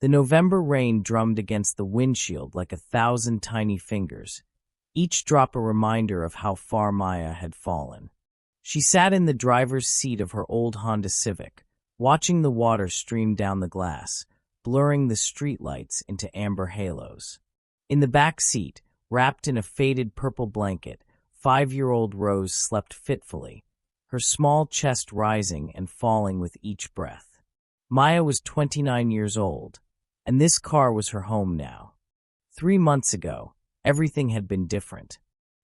The November rain drummed against the windshield like 1,000 tiny fingers, each drop a reminder of how far Maya had fallen. She sat in the driver's seat of her old Honda Civic, watching the water stream down the glass, blurring the streetlights into amber halos. In the back seat, wrapped in a faded purple blanket, 5-year-old Rose slept fitfully, her small chest rising and falling with each breath. Maya was 29 years old, and this car was her home now. 3 months ago, everything had been different.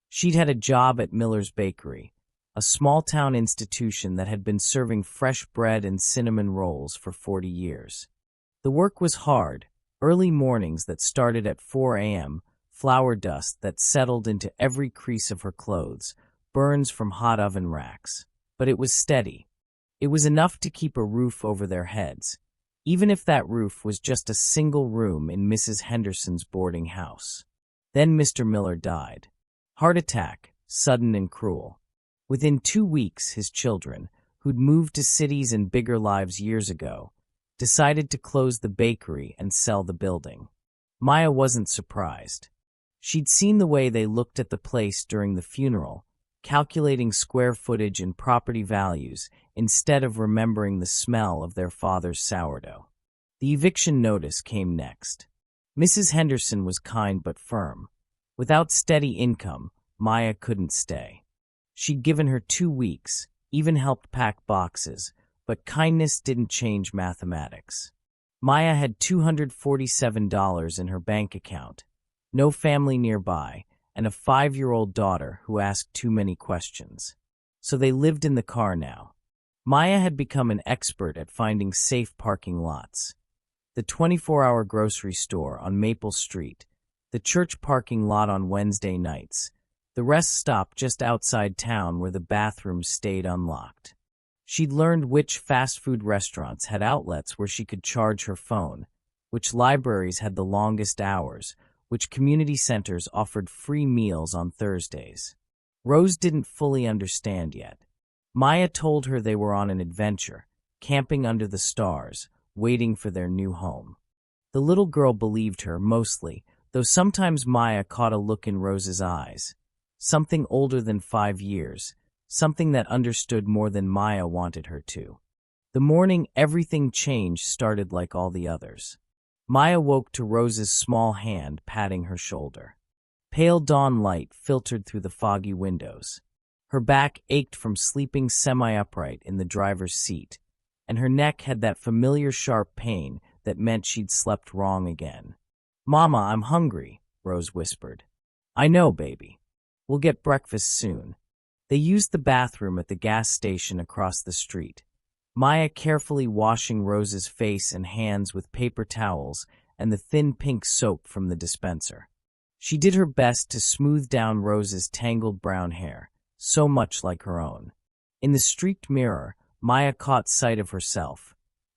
She'd had a job at Miller's Bakery, a small-town institution that had been serving fresh bread and cinnamon rolls for 40 years. The work was hard, early mornings that started at 4 a.m., flour dust that settled into every crease of her clothes, burns from hot oven racks. But it was steady. It was enough to keep a roof over their heads, even if that roof was just a single room in Mrs. Henderson's boarding house. Then Mr. Miller died. Heart attack, sudden and cruel. Within 2 weeks, his children, who'd moved to cities and bigger lives years ago, decided to close the bakery and sell the building. Maya wasn't surprised. She'd seen the way they looked at the place during the funeral, calculating square footage and property values instead of remembering the smell of their father's sourdough. The eviction notice came next. Mrs. Henderson was kind but firm. Without steady income, Maya couldn't stay. She'd given her 2 weeks, even helped pack boxes, but kindness didn't change mathematics. Maya had $247 in her bank account, no family nearby, and a 5-year-old daughter who asked too many questions. So they lived in the car now. Maya had become an expert at finding safe parking lots. The 24-hour grocery store on Maple Street, the church parking lot on Wednesday nights, the rest stop just outside town where the bathrooms stayed unlocked. She'd learned which fast food restaurants had outlets where she could charge her phone, which libraries had the longest hours, which community centers offered free meals on Thursdays. Rose didn't fully understand yet. Maya told her they were on an adventure, camping under the stars, waiting for their new home. The little girl believed her, mostly, though sometimes Maya caught a look in Rose's eyes. Something older than 5 years, something that understood more than Maya wanted her to. The morning everything changed started like all the others. Maya woke to Rose's small hand patting her shoulder. Pale dawn light filtered through the foggy windows. Her back ached from sleeping semi-upright in the driver's seat, and her neck had that familiar sharp pain that meant she'd slept wrong again. "Mama, I'm hungry," Rose whispered. "I know, baby. We'll get breakfast soon." They used the bathroom at the gas station across the street, Maya carefully washing Rose's face and hands with paper towels and the thin pink soap from the dispenser. She did her best to smooth down Rose's tangled brown hair, so much like her own. In the streaked mirror, Maya caught sight of herself.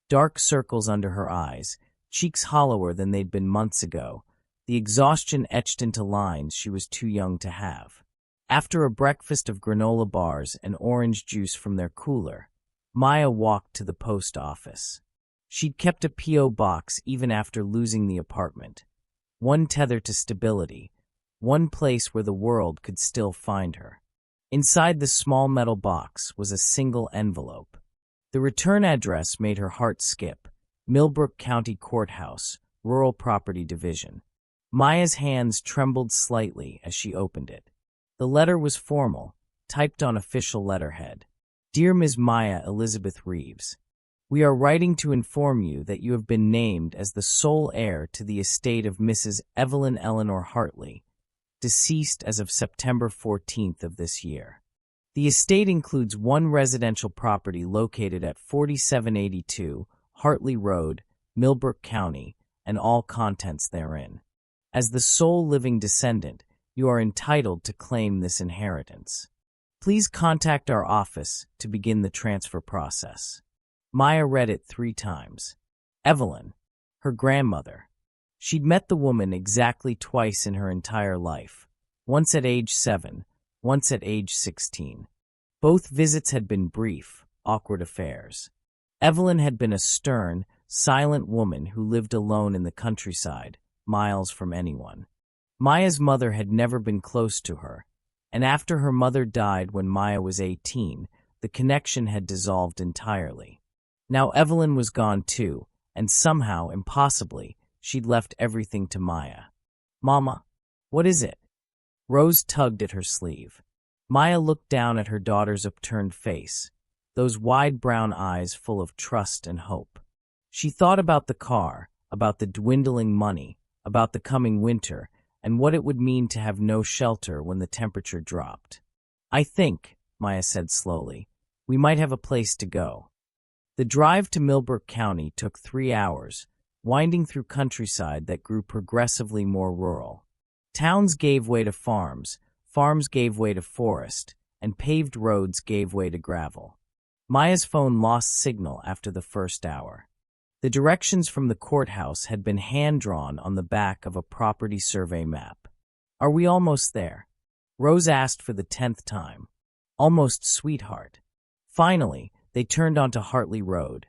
Dark circles under her eyes, cheeks hollower than they'd been months ago, the exhaustion etched into lines she was too young to have. After a breakfast of granola bars and orange juice from their cooler, Maya walked to the post office. She'd kept a P.O. box even after losing the apartment. One tether to stability, one place where the world could still find her. Inside the small metal box was a single envelope. The return address made her heart skip. Millbrook County Courthouse, Rural Property Division. Maya's hands trembled slightly as she opened it. The letter was formal, typed on official letterhead. Dear Ms. Maya Elizabeth Reeves, we are writing to inform you that you have been named as the sole heir to the estate of Mrs. Evelyn Eleanor Hartley, deceased as of September 14th of this year. The estate includes one residential property located at 4782 Hartley Road, Millbrook County, and all contents therein. As the sole living descendant, you are entitled to claim this inheritance. Please contact our office to begin the transfer process. Maya read it 3 times. Evelyn, her grandmother. She'd met the woman exactly twice in her entire life, once at age 7, once at age 16. Both visits had been brief, awkward affairs. Evelyn had been a stern, silent woman who lived alone in the countryside, miles from anyone. Maya's mother had never been close to her, and after her mother died when Maya was 18, the connection had dissolved entirely. Now Evelyn was gone too, and somehow, impossibly, she'd left everything to Maya. "Mama, what is it?" Rose tugged at her sleeve. Maya looked down at her daughter's upturned face, those wide brown eyes full of trust and hope. She thought about the car, about the dwindling money, about the coming winter, and what it would mean to have no shelter when the temperature dropped. "I think," Maya said slowly, "we might have a place to go." The drive to Millbrook County took 3 hours, winding through countryside that grew progressively more rural. Towns gave way to farms, farms gave way to forest, and paved roads gave way to gravel. Maya's phone lost signal after the first hour. The directions from the courthouse had been hand-drawn on the back of a property survey map. "Are we almost there?" Rose asked for the 10th time. "Almost, sweetheart." Finally, they turned onto Hartley Road,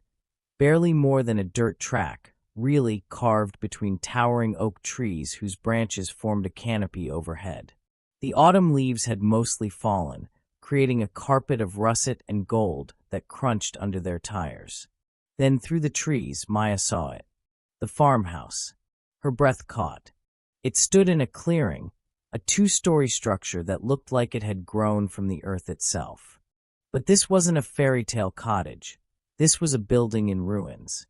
barely more than a dirt track, really carved between towering oak trees whose branches formed a canopy overhead. The autumn leaves had mostly fallen, creating a carpet of russet and gold that crunched under their tires. Then through the trees, Maya saw it. The farmhouse. Her breath caught. It stood in a clearing, a 2-story structure that looked like it had grown from the earth itself. But this wasn't a fairy tale cottage. This was a building in ruins.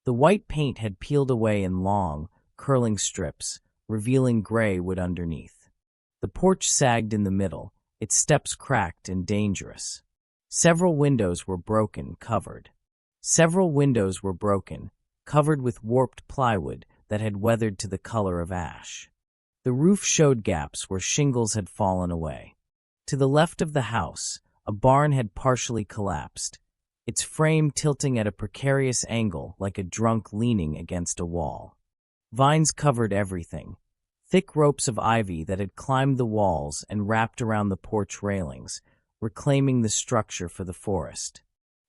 The white paint had peeled away in long, curling strips, revealing gray wood underneath. The porch sagged in the middle, its steps cracked and dangerous. Several windows were broken, covered with warped plywood that had weathered to the color of ash. The roof showed gaps where shingles had fallen away. To the left of the house, a barn had partially collapsed, its frame tilting at a precarious angle like a drunk leaning against a wall. Vines covered everything, thick ropes of ivy that had climbed the walls and wrapped around the porch railings, reclaiming the structure for the forest.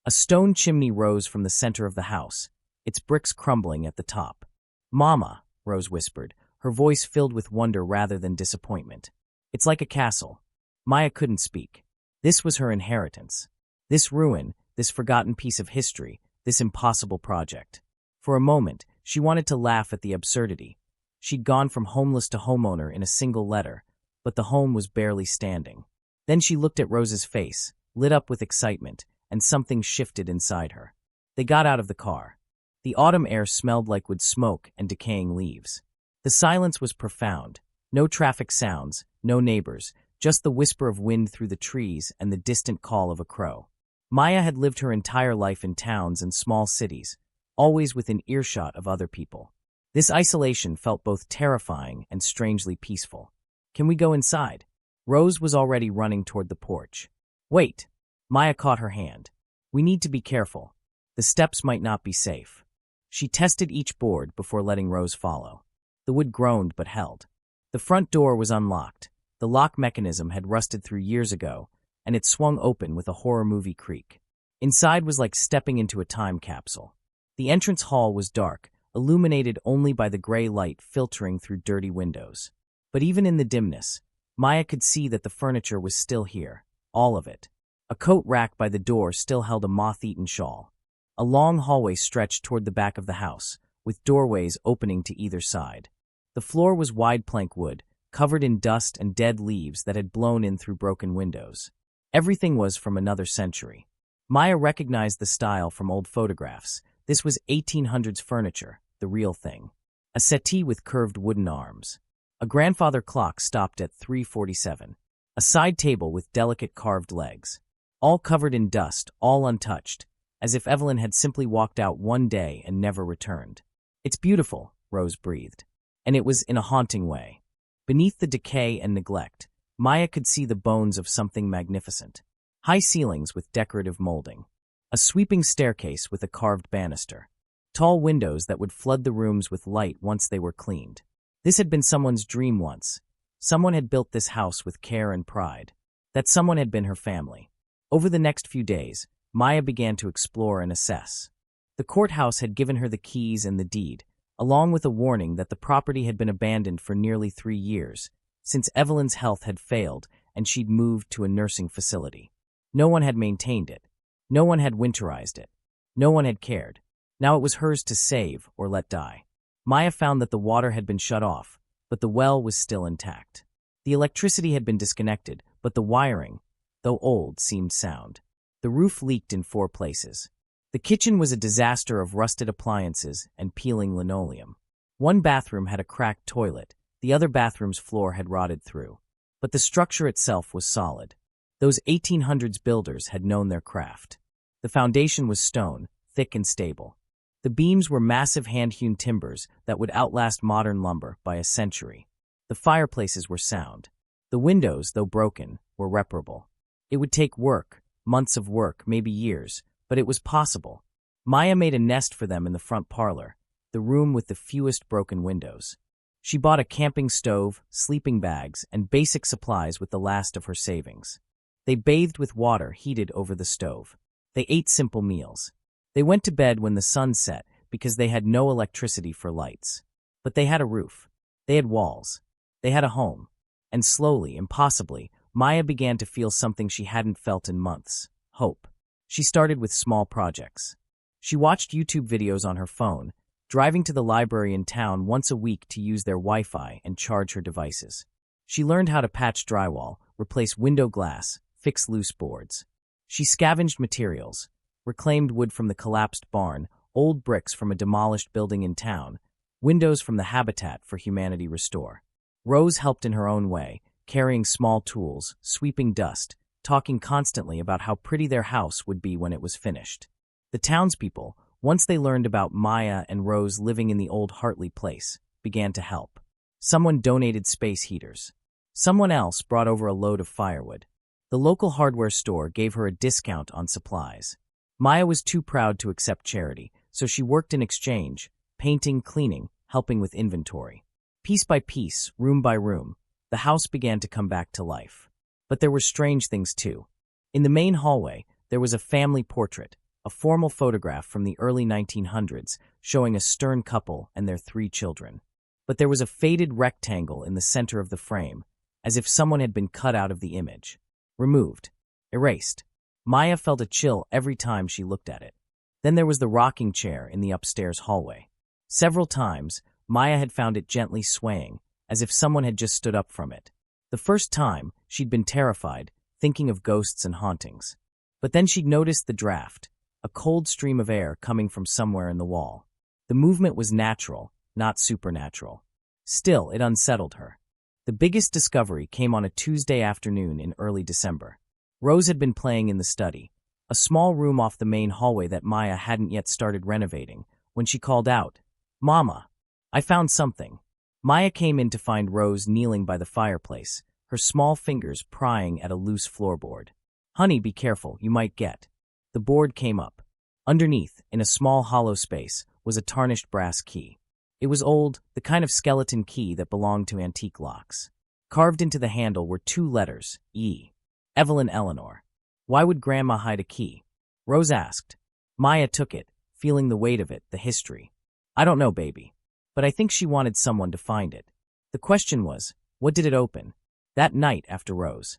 A stone chimney rose from the center of the house, its bricks crumbling at the top. "Mama," Rose whispered, her voice filled with wonder rather than disappointment. "It's like a castle." Maya couldn't speak. This was her inheritance. This ruin, this forgotten piece of history, this impossible project. For a moment, she wanted to laugh at the absurdity. She'd gone from homeless to homeowner in a single letter, but the home was barely standing. Then she looked at Rose's face, lit up with excitement, and something shifted inside her. They got out of the car. The autumn air smelled like wood smoke and decaying leaves. The silence was profound. No traffic sounds, no neighbors, just the whisper of wind through the trees and the distant call of a crow. Maya had lived her entire life in towns and small cities, always within earshot of other people. This isolation felt both terrifying and strangely peaceful. "Can we go inside?" Rose was already running toward the porch. "Wait." Maya caught her hand. "We need to be careful. The steps might not be safe." She tested each board before letting Rose follow. The wood groaned but held. The front door was unlocked. The lock mechanism had rusted through years ago, and it swung open with a horror movie creak. Inside was like stepping into a time capsule. The entrance hall was dark, illuminated only by the gray light filtering through dirty windows. But even in the dimness, Maya could see that the furniture was still here, all of it. A coat rack by the door still held a moth-eaten shawl. A long hallway stretched toward the back of the house, with doorways opening to either side. The floor was wide plank wood, covered in dust and dead leaves that had blown in through broken windows. Everything was from another century. Maya recognized the style from old photographs. This was 1800s furniture, the real thing. A settee with curved wooden arms. A grandfather clock stopped at 3:47. A side table with delicate carved legs. All covered in dust, all untouched, as if Evelyn had simply walked out one day and never returned. "It's beautiful," Rose breathed. And it was in a haunting way. Beneath the decay and neglect, Maya could see the bones of something magnificent. High ceilings with decorative molding. A sweeping staircase with a carved banister. Tall windows that would flood the rooms with light once they were cleaned. This had been someone's dream once. Someone had built this house with care and pride. That someone had been her family. Over the next few days, Maya began to explore and assess. The courthouse had given her the keys and the deed, along with a warning that the property had been abandoned for nearly 3 years, since Evelyn's health had failed and she'd moved to a nursing facility. No one had maintained it. No one had winterized it. No one had cared. Now it was hers to save or let die. Maya found that the water had been shut off, but the well was still intact. The electricity had been disconnected, but the wiring, though old, seemed sound. The roof leaked in 4 places. The kitchen was a disaster of rusted appliances and peeling linoleum. One bathroom had a cracked toilet. The other bathroom's floor had rotted through. But the structure itself was solid. Those 1800s builders had known their craft. The foundation was stone, thick and stable. The beams were massive hand-hewn timbers that would outlast modern lumber by a century. The fireplaces were sound. The windows, though broken, were reparable. It would take work, months of work, maybe years, but it was possible. Maya made a nest for them in the front parlor, the room with the fewest broken windows. She bought a camping stove, sleeping bags, and basic supplies with the last of her savings. They bathed with water heated over the stove. They ate simple meals. They went to bed when the sun set because they had no electricity for lights. But they had a roof. They had walls. They had a home. And slowly, impossibly, Maya began to feel something she hadn't felt in months: hope. She started with small projects. She watched YouTube videos on her phone, driving to the library in town once a week to use their Wi-Fi and charge her devices. She learned how to patch drywall, replace window glass, fix loose boards. She scavenged materials, reclaimed wood from the collapsed barn, old bricks from a demolished building in town, windows from the Habitat for Humanity restore. Rose helped in her own way, carrying small tools, sweeping dust, talking constantly about how pretty their house would be when it was finished. The townspeople, once they learned about Maya and Rose living in the old Hartley place, began to help. Someone donated space heaters. Someone else brought over a load of firewood. The local hardware store gave her a discount on supplies. Maya was too proud to accept charity, so she worked in exchange, painting, cleaning, helping with inventory. Piece by piece, room by room, the house began to come back to life. But there were strange things too. In the main hallway, there was a family portrait, a formal photograph from the early 1900s showing a stern couple and their 3 children. But there was a faded rectangle in the center of the frame, as if someone had been cut out of the image. Removed. Erased. Maya felt a chill every time she looked at it. Then there was the rocking chair in the upstairs hallway. Several times, Maya had found it gently swaying, as if someone had just stood up from it. The first time, she'd been terrified, thinking of ghosts and hauntings. But then she'd noticed the draft, a cold stream of air coming from somewhere in the wall. The movement was natural, not supernatural. Still, it unsettled her. The biggest discovery came on a Tuesday afternoon in early December. Rose had been playing in the study, a small room off the main hallway that Maya hadn't yet started renovating, when she called out, "Mama, I found something." Maya came in to find Rose kneeling by the fireplace, her small fingers prying at a loose floorboard. "Honey, be careful, you might get." The board came up. Underneath, in a small hollow space, was a tarnished brass key. It was old, the kind of skeleton key that belonged to antique locks. Carved into the handle were 2 letters, E. Evelyn Eleanor. Why would Grandma hide a key? Rose asked. Maya took it, feeling the weight of it, the history. "I don't know, baby. But I think she wanted someone to find it." The question was, what did it open? That night after Rose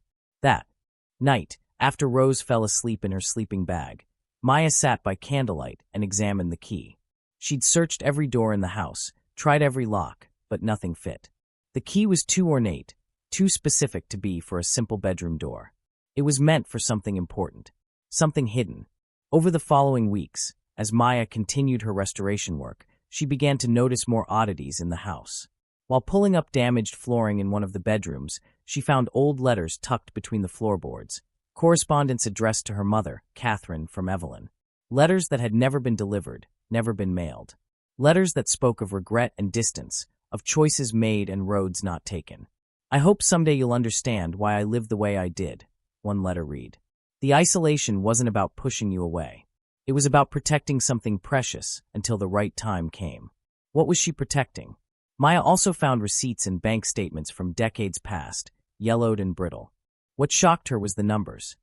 fell asleep in her sleeping bag, Maya sat by candlelight and examined the key. She'd searched every door in the house, tried every lock, but nothing fit. The key was too ornate, too specific to be for a simple bedroom door. It was meant for something important, something hidden. Over the following weeks, as Maya continued her restoration work, she began to notice more oddities in the house. While pulling up damaged flooring in one of the bedrooms, she found old letters tucked between the floorboards, correspondence addressed to her mother, Catherine, from Evelyn. Letters that had never been delivered, never been mailed. Letters that spoke of regret and distance, of choices made and roads not taken. "I hope someday you'll understand why I lived the way I did," one letter read. The isolation wasn't about pushing you away. It was about protecting something precious until the right time came. What was she protecting? Maya also found receipts and bank statements from decades past, yellowed and brittle. What shocked her was the numbers.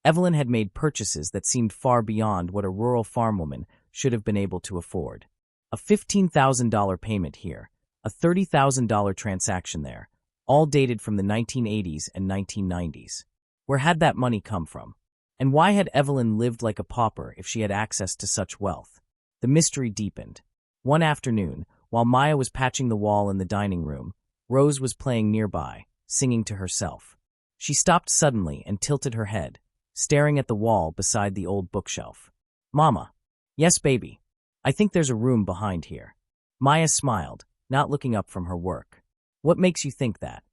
Evelyn had made purchases that seemed far beyond what a rural farm woman should have been able to afford. A $15,000 payment here, a $30,000 transaction there, all dated from the 1980s and 1990s. Where had that money come from? And why had Evelyn lived like a pauper if she had access to such wealth? The mystery deepened. One afternoon, while Maya was patching the wall in the dining room, Rose was playing nearby, singing to herself. She stopped suddenly and tilted her head, staring at the wall beside the old bookshelf. "Mama." "Yes, baby. I think there's a room behind here." Maya smiled, not looking up from her work. "What makes you think that?"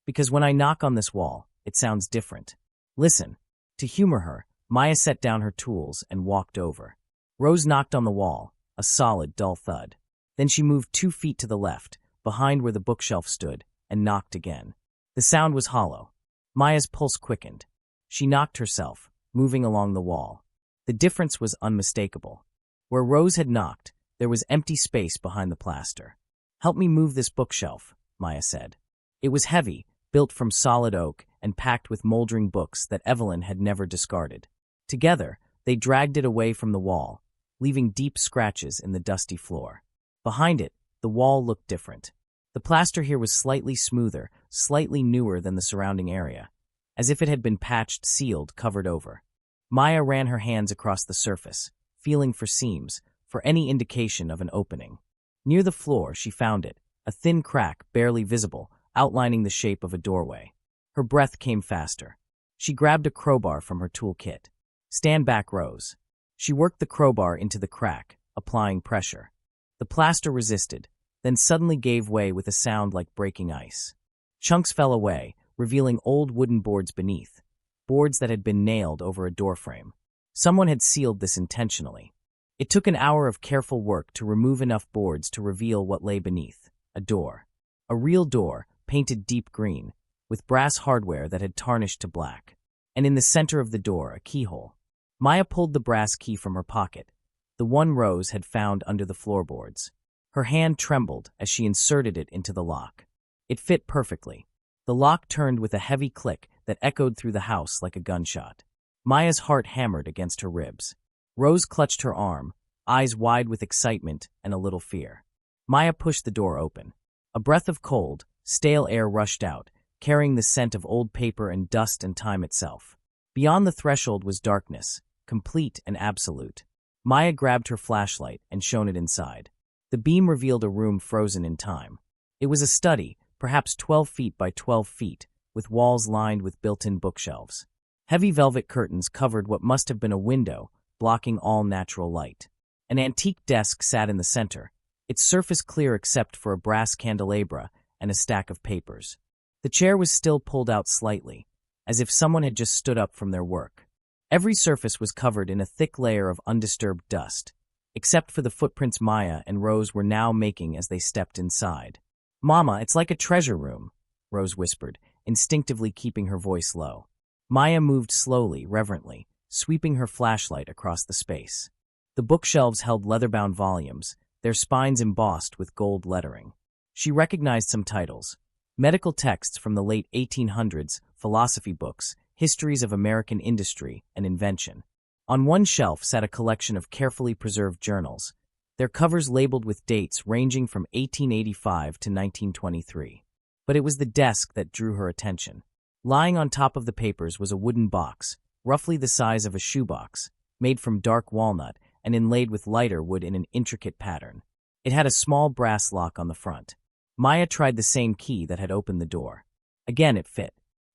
"Because when I knock on this wall, it sounds different. Listen." To humor her, Maya set down her tools and walked over. Rose knocked on the wall, a solid, dull thud. Then she moved 2 feet to the left, behind where the bookshelf stood, and knocked again. The sound was hollow. Maya's pulse quickened. She knocked herself, moving along the wall. The difference was unmistakable. Where Rose had knocked, there was empty space behind the plaster. "Help me move this bookshelf," Maya said. It was heavy, built from solid oak, and packed with moldering books that Evelyn had never discarded. Together, they dragged it away from the wall, leaving deep scratches in the dusty floor. Behind it, the wall looked different. The plaster here was slightly smoother, slightly newer than the surrounding area, as if it had been patched, sealed, covered over. Maya ran her hands across the surface, feeling for seams, for any indication of an opening. Near the floor, she found it, a thin crack barely visible, outlining the shape of a doorway. Her breath came faster. She grabbed a crowbar from her toolkit. "Stand back, Rose." She worked the crowbar into the crack, applying pressure. The plaster resisted, then suddenly gave way with a sound like breaking ice. Chunks fell away, revealing old wooden boards beneath, boards that had been nailed over a doorframe. Someone had sealed this intentionally. It took an hour of careful work to remove enough boards to reveal what lay beneath: a door. A real door, painted deep green, with brass hardware that had tarnished to black. And in the center of the door, a keyhole. Maya pulled the brass key from her pocket, the one Rose had found under the floorboards. Her hand trembled as she inserted it into the lock. It fit perfectly. The lock turned with a heavy click that echoed through the house like a gunshot. Maya's heart hammered against her ribs. Rose clutched her arm, eyes wide with excitement and a little fear. Maya pushed the door open. A breath of cold, stale air rushed out, carrying the scent of old paper and dust and time itself. Beyond the threshold was darkness, complete and absolute. Maya grabbed her flashlight and shone it inside. The beam revealed a room frozen in time. It was a study, perhaps 12 feet by 12 feet, with walls lined with built-in bookshelves. Heavy velvet curtains covered what must have been a window, blocking all natural light. An antique desk sat in the center, its surface clear except for a brass candelabra and a stack of papers. The chair was still pulled out slightly, as if someone had just stood up from their work. Every surface was covered in a thick layer of undisturbed dust, except for the footprints Maya and Rose were now making as they stepped inside. "Mama, it's like a treasure room," Rose whispered, instinctively keeping her voice low. Maya moved slowly, reverently, sweeping her flashlight across the space. The bookshelves held leather-bound volumes, their spines embossed with gold lettering. She recognized some titles: medical texts from the late 1800s, philosophy books, histories of American industry and invention. On one shelf sat a collection of carefully preserved journals, their covers labeled with dates ranging from 1885 to 1923. But it was the desk that drew her attention. Lying on top of the papers was a wooden box, roughly the size of a shoebox, made from dark walnut and inlaid with lighter wood in an intricate pattern. It had a small brass lock on the front. Maya tried the same key that had opened the door. Again it fit.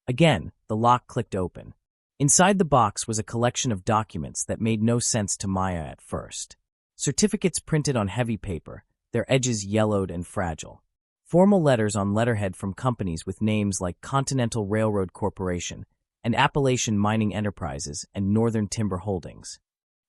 Again, the lock clicked open. Inside the box was a collection of documents that made no sense to Maya at first. Certificates printed on heavy paper, their edges yellowed and fragile. Formal letters on letterhead from companies with names like Continental Railroad Corporation and Appalachian Mining Enterprises and Northern Timber Holdings.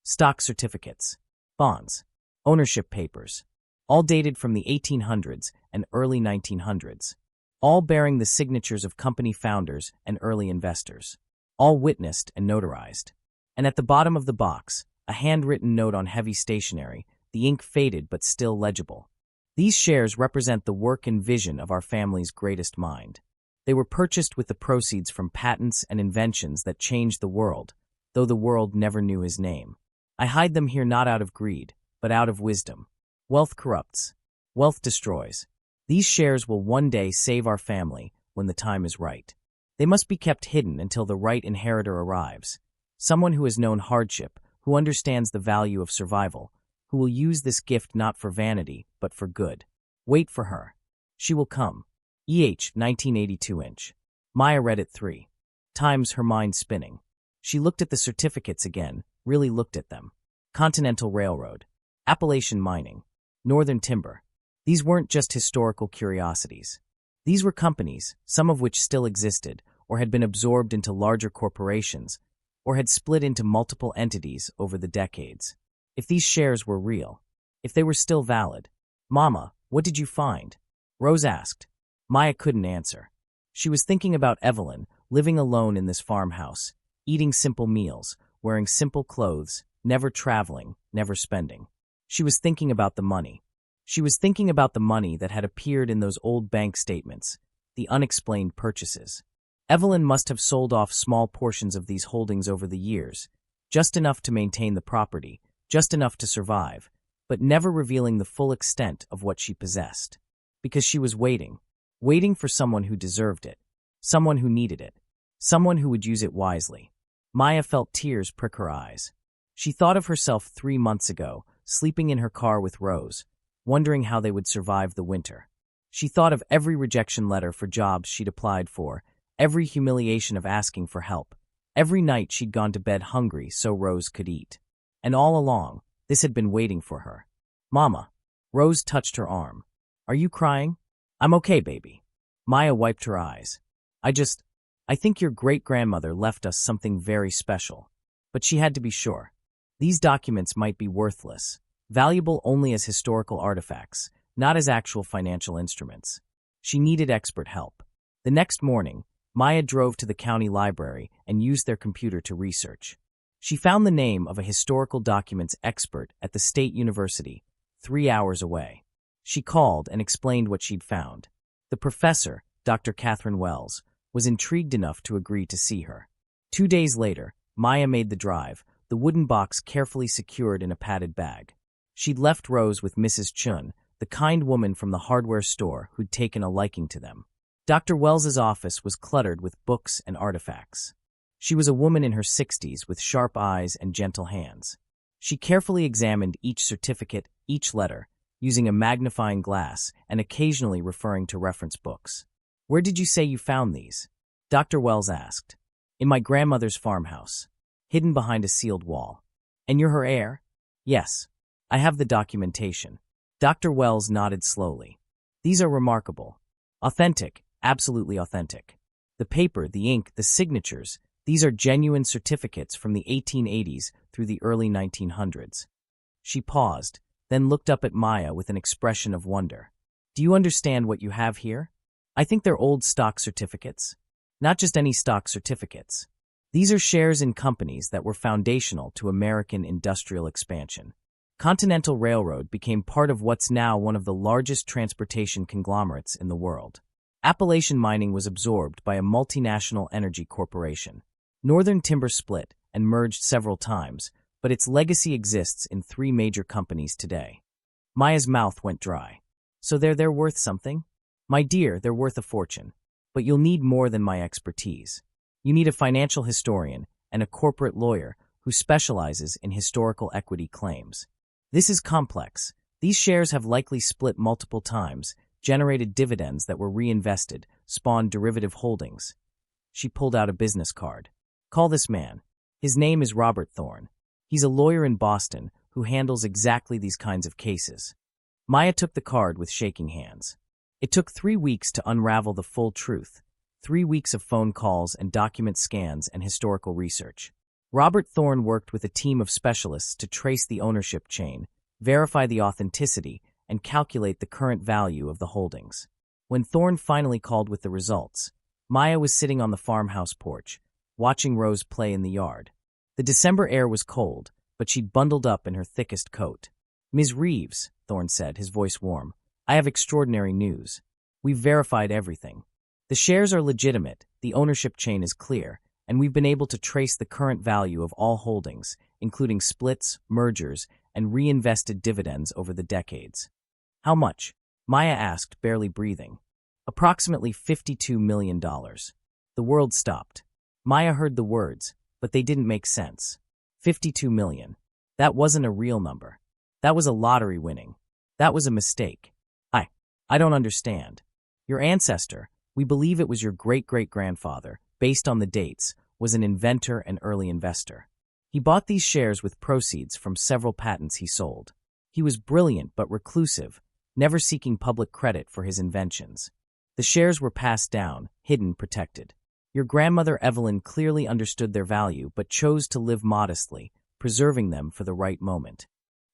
Stock certificates, bonds, ownership papers, all dated from the 1800s and early 1900s, all bearing the signatures of company founders and early investors, all witnessed and notarized. And at the bottom of the box, a handwritten note on heavy stationery, the ink faded but still legible. These shares represent the work and vision of our family's greatest mind. They were purchased with the proceeds from patents and inventions that changed the world, though the world never knew his name. I hide them here not out of greed, but out of wisdom. Wealth corrupts. Wealth destroys. These shares will one day save our family when the time is right. They must be kept hidden until the right inheritor arrives. Someone who has known hardship, who understands the value of survival, who will use this gift not for vanity, but for good. Wait for her. She will come. 1982-inch. Maya read it 3 times, her mind spinning. She looked at the certificates again, really looked at them. Continental Railroad. Appalachian Mining. Northern Timber. These weren't just historical curiosities. These were companies, some of which still existed, or had been absorbed into larger corporations, or had split into multiple entities over the decades. If these shares were real, if they were still valid. "Mama, what did you find?" Rose asked. Maya couldn't answer. She was thinking about Evelyn, living alone in this farmhouse, eating simple meals, wearing simple clothes, never traveling, never spending. She was thinking about the money. She was thinking about the money that had appeared in those old bank statements, the unexplained purchases. Evelyn must have sold off small portions of these holdings over the years, just enough to maintain the property, just enough to survive, but never revealing the full extent of what she possessed. Because she was waiting for someone who deserved it, someone who needed it, someone who would use it wisely. Maya felt tears prick her eyes. She thought of herself 3 months ago, sleeping in her car with Rose, wondering how they would survive the winter. She thought of every rejection letter for jobs she'd applied for, every humiliation of asking for help, every night she'd gone to bed hungry so Rose could eat. And all along, this had been waiting for her. "Mama." Rose touched her arm. "Are you crying?" "I'm okay, baby." Maya wiped her eyes. I think your great-grandmother left us something very special." But she had to be sure. These documents might be worthless, valuable only as historical artifacts, not as actual financial instruments. She needed expert help. The next morning, Maya drove to the county library and used their computer to research. She found the name of a historical documents expert at the State University, 3 hours away. She called and explained what she'd found. The professor, Dr. Catherine Wells, was intrigued enough to agree to see her. 2 days later, Maya made the drive, the wooden box carefully secured in a padded bag. She'd left Rose with Mrs. Chun, the kind woman from the hardware store who'd taken a liking to them. Dr. Wells's office was cluttered with books and artifacts. She was a woman in her 60s with sharp eyes and gentle hands. She carefully examined each certificate, each letter, using a magnifying glass and occasionally referring to reference books. "Where did you say you found these?" Dr. Wells asked. "In my grandmother's farmhouse, hidden behind a sealed wall." "And you're her heir?" "Yes. I have the documentation." Dr. Wells nodded slowly. "These are remarkable. Authentic, absolutely authentic. The paper, the ink, the signatures, these are genuine certificates from the 1880s through the early 1900s. She paused, then looked up at Maya with an expression of wonder. "Do you understand what you have here? I think they're old stock certificates. Not just any stock certificates. These are shares in companies that were foundational to American industrial expansion. Continental Railroad became part of what's now one of the largest transportation conglomerates in the world. Appalachian Mining was absorbed by a multinational energy corporation. Northern Timber split and merged several times, but its legacy exists in 3 major companies today." Maya's mouth went dry. "So they're worth something?" "My dear, they're worth a fortune. But you'll need more than my expertise. You need a financial historian and a corporate lawyer who specializes in historical equity claims. This is complex. These shares have likely split multiple times, generated dividends that were reinvested, spawned derivative holdings." She pulled out a business card. "Call this man. His name is Robert Thorne. He's a lawyer in Boston who handles exactly these kinds of cases." Maya took the card with shaking hands. It took 3 weeks to unravel the full truth, 3 weeks of phone calls and document scans and historical research. Robert Thorne worked with a team of specialists to trace the ownership chain, verify the authenticity, and calculate the current value of the holdings. When Thorne finally called with the results, Maya was sitting on the farmhouse porch, watching Rose play in the yard. The December air was cold, but she'd bundled up in her thickest coat. "Ms. Reeves," Thorne said, his voice warm, "I have extraordinary news. We've verified everything. The shares are legitimate, the ownership chain is clear, and we've been able to trace the current value of all holdings, including splits, mergers, and reinvested dividends over the decades. How much? Maya asked, barely breathing. Approximately $52 million. The world stopped. Maya heard the words, but they didn't make sense. 52 million. That wasn't a real number. That was a lottery winning. That was a mistake. I don't understand. Your ancestor, we believe it was your great-great-grandfather, based on the dates, was an inventor and early investor. He bought these shares with proceeds from several patents he sold. He was brilliant but reclusive, never seeking public credit for his inventions. The shares were passed down, hidden, protected. Your grandmother Evelyn clearly understood their value but chose to live modestly, preserving them for the right moment.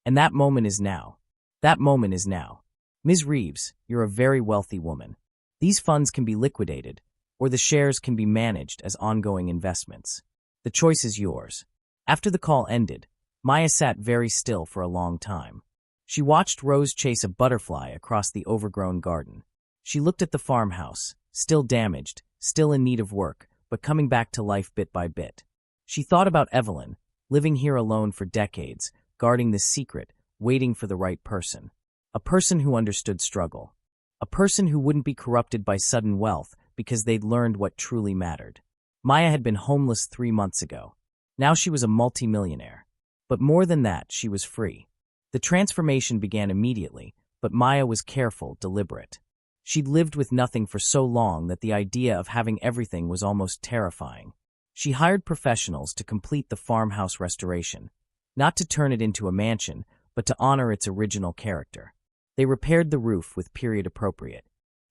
And that moment is now. That moment is now. Ms. Reeves, you're a very wealthy woman. These funds can be liquidated, or the shares can be managed as ongoing investments. The choice is yours. After the call ended, Maya sat very still for a long time. She watched Rose chase a butterfly across the overgrown garden. She looked at the farmhouse, still damaged, still in need of work, but coming back to life bit by bit. She thought about Evelyn, living here alone for decades, guarding this secret, waiting for the right person. A person who understood struggle. A person who wouldn't be corrupted by sudden wealth because they'd learned what truly mattered. Maya had been homeless 3 months ago. Now she was a multimillionaire. But more than that, she was free. The transformation began immediately, but Maya was careful, deliberate. She'd lived with nothing for so long that the idea of having everything was almost terrifying. She hired professionals to complete the farmhouse restoration, not to turn it into a mansion, but to honor its original character. They repaired the roof with period-appropriate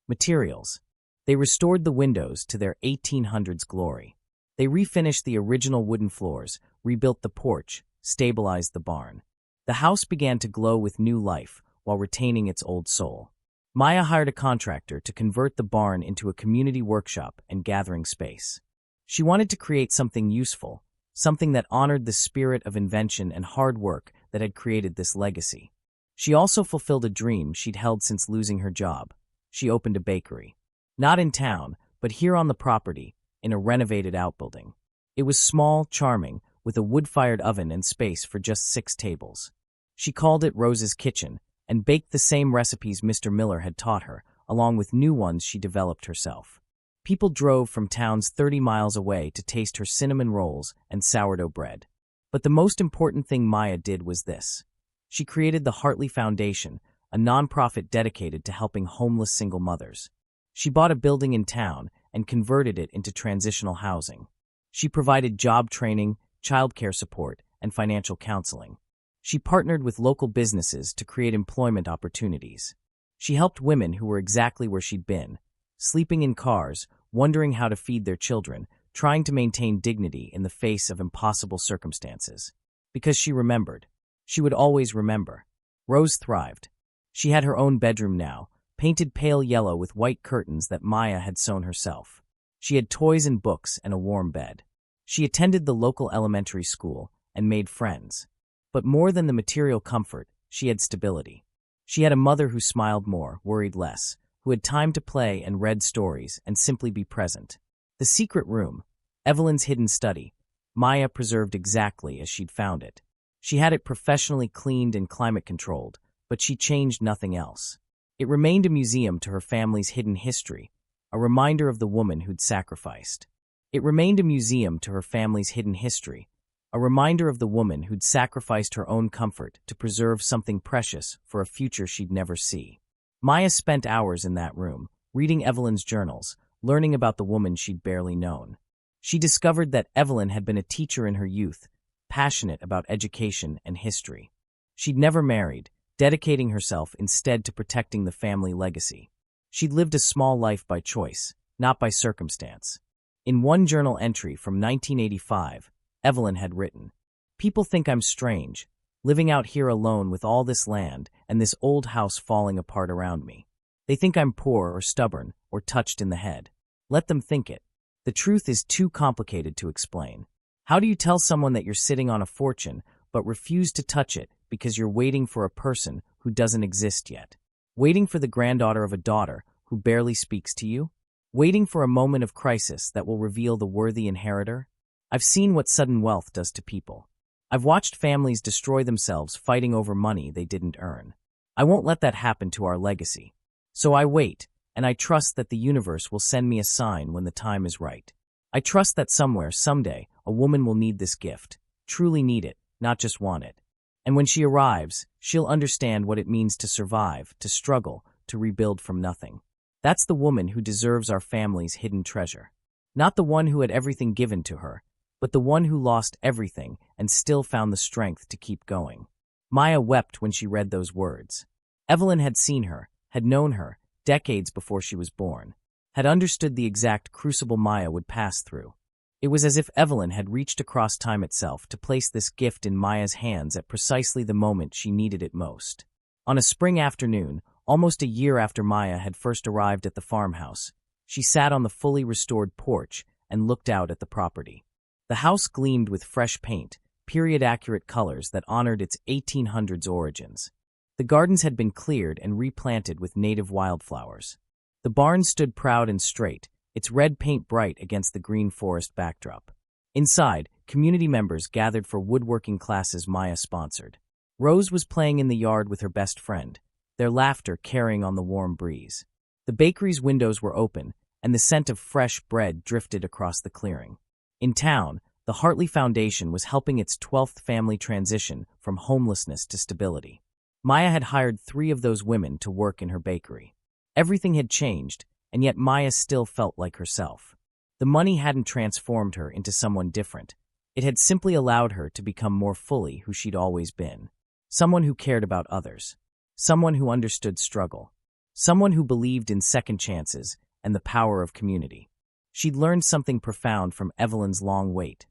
materials. They restored the windows to their 1800s glory. They refinished the original wooden floors, rebuilt the porch, stabilized the barn. The house began to glow with new life while retaining its old soul. Maya hired a contractor to convert the barn into a community workshop and gathering space. She wanted to create something useful, something that honored the spirit of invention and hard work that had created this legacy. She also fulfilled a dream she'd held since losing her job. She opened a bakery. Not in town, but here on the property, in a renovated outbuilding. It was small, charming, with a wood-fired oven and space for just 6 tables. She called it Rose's Kitchen and baked the same recipes Mr. Miller had taught her, along with new ones she developed herself. People drove from towns 30 miles away to taste her cinnamon rolls and sourdough bread. But the most important thing Maya did was this. She created the Hartley Foundation, a nonprofit dedicated to helping homeless single mothers. She bought a building in town and converted it into transitional housing. She provided job training, childcare support, and financial counseling. She partnered with local businesses to create employment opportunities. She helped women who were exactly where she'd been, sleeping in cars, wondering how to feed their children, trying to maintain dignity in the face of impossible circumstances. Because she remembered. She would always remember. Rose thrived. She had her own bedroom now, painted pale yellow with white curtains that Maya had sewn herself. She had toys and books and a warm bed. She attended the local elementary school and made friends. But more than the material comfort, she had stability. She had a mother who smiled more, worried less, who had time to play and read stories and simply be present. The secret room, Evelyn's hidden study, Maya preserved exactly as she'd found it. She had it professionally cleaned and climate-controlled, but she changed nothing else. It remained a museum to her family's hidden history, a reminder of the woman who'd sacrificed. It remained a museum to her family's hidden history, a reminder of the woman who'd sacrificed her own comfort to preserve something precious for a future she'd never see. Maya spent hours in that room, reading Evelyn's journals, learning about the woman she'd barely known. She discovered that Evelyn had been a teacher in her youth, passionate about education and history. She'd never married, dedicating herself instead to protecting the family legacy. She'd lived a small life by choice, not by circumstance. In one journal entry from 1985, Evelyn had written, "People think I'm strange, living out here alone with all this land and this old house falling apart around me. They think I'm poor or stubborn or touched in the head. Let them think it. The truth is too complicated to explain. How do you tell someone that you're sitting on a fortune but refuse to touch it because you're waiting for a person who doesn't exist yet? Waiting for the granddaughter of a daughter who barely speaks to you? Waiting for a moment of crisis that will reveal the worthy inheritor? I've seen what sudden wealth does to people. I've watched families destroy themselves fighting over money they didn't earn. I won't let that happen to our legacy. So I wait, and I trust that the universe will send me a sign when the time is right. I trust that somewhere, someday, a woman will need this gift, truly need it, not just want it. And when she arrives, she'll understand what it means to survive, to struggle, to rebuild from nothing. That's the woman who deserves our family's hidden treasure. Not the one who had everything given to her, but the one who lost everything and still found the strength to keep going. Maya wept when she read those words. Evelyn had seen her, had known her, decades before she was born, had understood the exact crucible Maya would pass through. It was as if Evelyn had reached across time itself to place this gift in Maya's hands at precisely the moment she needed it most. On a spring afternoon, almost a year after Maya had first arrived at the farmhouse, she sat on the fully restored porch and looked out at the property. The house gleamed with fresh paint, period-accurate colors that honored its 1800s origins. The gardens had been cleared and replanted with native wildflowers. The barn stood proud and straight, its red paint bright against the green forest backdrop. Inside, community members gathered for woodworking classes Maya sponsored. Rose was playing in the yard with her best friend, their laughter carrying on the warm breeze. The bakery's windows were open, and the scent of fresh bread drifted across the clearing. In town, the Hartley Foundation was helping its 12th family transition from homelessness to stability. Maya had hired 3 of those women to work in her bakery. Everything had changed, and yet Maya still felt like herself. The money hadn't transformed her into someone different. It had simply allowed her to become more fully who she'd always been. Someone who cared about others. Someone who understood struggle. Someone who believed in second chances and the power of community. She'd learned something profound from Evelyn's long wait.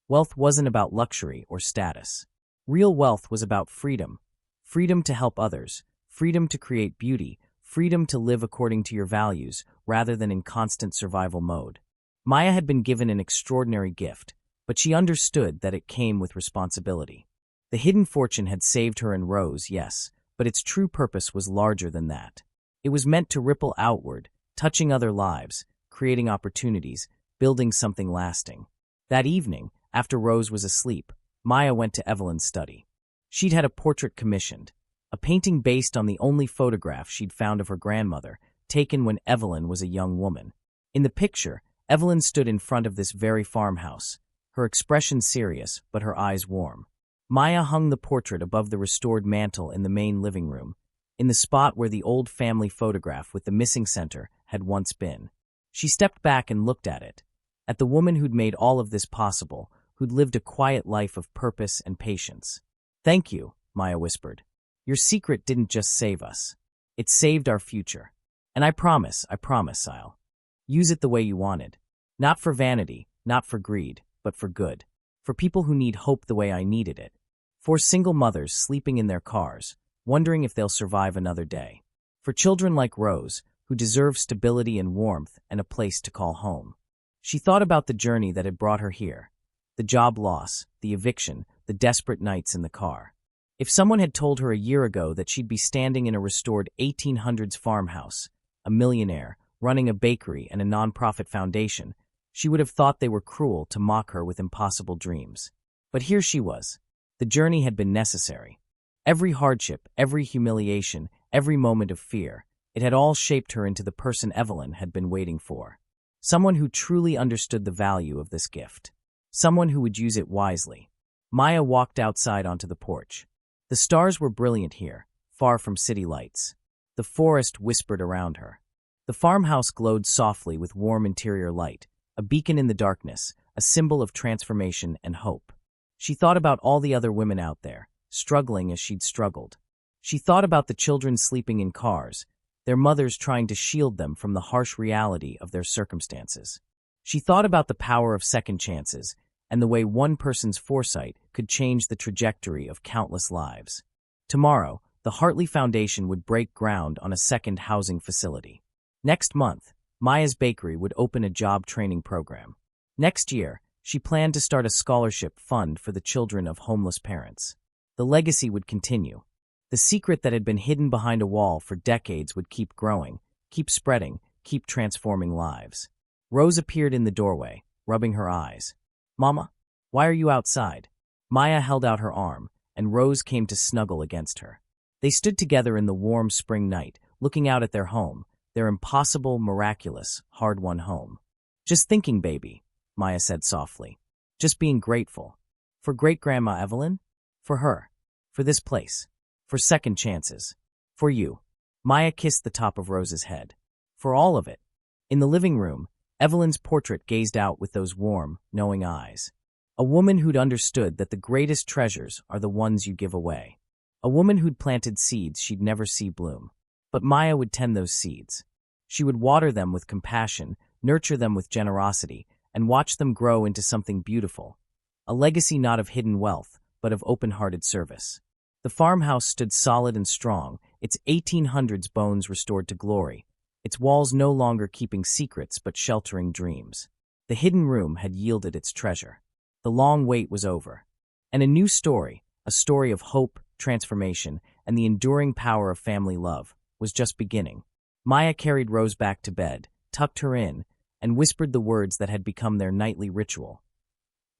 Wealth wasn't about luxury or status. Real wealth was about freedom. Freedom to help others. Freedom to create beauty. Freedom to live according to your values, rather than in constant survival mode. Maya had been given an extraordinary gift, but she understood that it came with responsibility. The hidden fortune had saved her and Rose, yes, but its true purpose was larger than that. It was meant to ripple outward, touching other lives, creating opportunities, building something lasting. That evening, after Rose was asleep, Maya went to Evelyn's study. She'd had a portrait commissioned, a painting based on the only photograph she'd found of her grandmother, taken when Evelyn was a young woman. In the picture, Evelyn stood in front of this very farmhouse, her expression serious, but her eyes warm. Maya hung the portrait above the restored mantel in the main living room, in the spot where the old family photograph with the missing center had once been. She stepped back and looked at the woman who'd made all of this possible, who'd lived a quiet life of purpose and patience. "Thank you," Maya whispered. "Your secret didn't just save us. It saved our future. And I promise, I'll use it the way you wanted. Not for vanity, not for greed, but for good. For people who need hope the way I needed it. For single mothers sleeping in their cars, wondering if they'll survive another day. For children like Rose, who deserve stability and warmth and a place to call home." She thought about the journey that had brought her here. The job loss, the eviction, the desperate nights in the car. If someone had told her a year ago that she'd be standing in a restored 1800s farmhouse, a millionaire, running a bakery and a nonprofit foundation, she would have thought they were cruel to mock her with impossible dreams. But here she was. The journey had been necessary. Every hardship, every humiliation, every moment of fear, it had all shaped her into the person Evelyn had been waiting for. Someone who truly understood the value of this gift. Someone who would use it wisely. Maya walked outside onto the porch. The stars were brilliant here, far from city lights. The forest whispered around her. The farmhouse glowed softly with warm interior light, a beacon in the darkness, a symbol of transformation and hope. She thought about all the other women out there, struggling as she'd struggled. She thought about the children sleeping in cars, their mothers trying to shield them from the harsh reality of their circumstances. She thought about the power of second chances and the way one person's foresight could change the trajectory of countless lives. Tomorrow, the Hartley Foundation would break ground on a second housing facility. Next month, Maya's bakery would open a job training program. Next year, she planned to start a scholarship fund for the children of homeless parents. The legacy would continue. The secret that had been hidden behind a wall for decades would keep growing, keep spreading, keep transforming lives. Rose appeared in the doorway, rubbing her eyes. "Mama, why are you outside?" Maya held out her arm, and Rose came to snuggle against her. They stood together in the warm spring night, looking out at their home, their impossible, miraculous, hard-won home. "Just thinking, baby," Maya said softly. "Just being grateful. For great-grandma Evelyn? For her. For this place. For second chances. For you." Maya kissed the top of Rose's head. "For all of it." In the living room, Evelyn's portrait gazed out with those warm, knowing eyes. A woman who'd understood that the greatest treasures are the ones you give away. A woman who'd planted seeds she'd never see bloom. But Maya would tend those seeds. She would water them with compassion, nurture them with generosity, and watch them grow into something beautiful. A legacy not of hidden wealth, but of open-hearted service. The farmhouse stood solid and strong, its 1800s bones restored to glory, its walls no longer keeping secrets but sheltering dreams. The hidden room had yielded its treasure. The long wait was over. And a new story, a story of hope, transformation, and the enduring power of family love, was just beginning. Maya carried Rose back to bed, tucked her in, and whispered the words that had become their nightly ritual.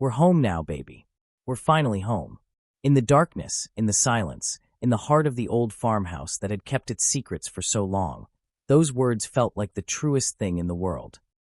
"We're home now, baby. We're finally home." In the darkness, in the silence, in the heart of the old farmhouse that had kept its secrets for so long, those words felt like the truest thing in the world.